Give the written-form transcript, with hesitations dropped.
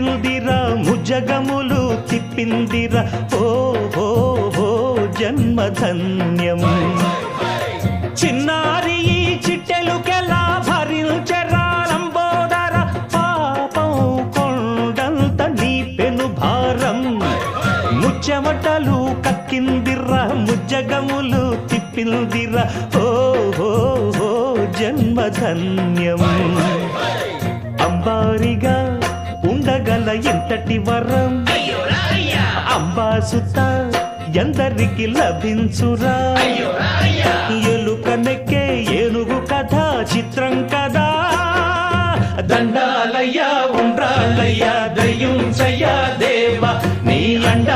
తిప్పిందిరా ముజగములు తిప్పిందిరా ఓ ఓ ఓ జన్మధన్యం చిన్నారి ఈ చిట్టెలుకెలా భరించరా లంబోదర పాపం కొండంత నీ పెను భారం ముచ్చెమటలు కక్కిందిరా ముజ్జగములు తిప్పిందిరా ఓ ఓ ఓ జన్మధన్యం అంబారిగా ఉండగల ఎంతటి వరం అంబాసుత ఎందరికి లభించురా ఎలుకనెక్కే ఏనుగు కథ చిత్రం కదా దండాలయ్యా ఉండ్రాలయ్యా దయ్యుంచయ్యా దేవ నీ అండ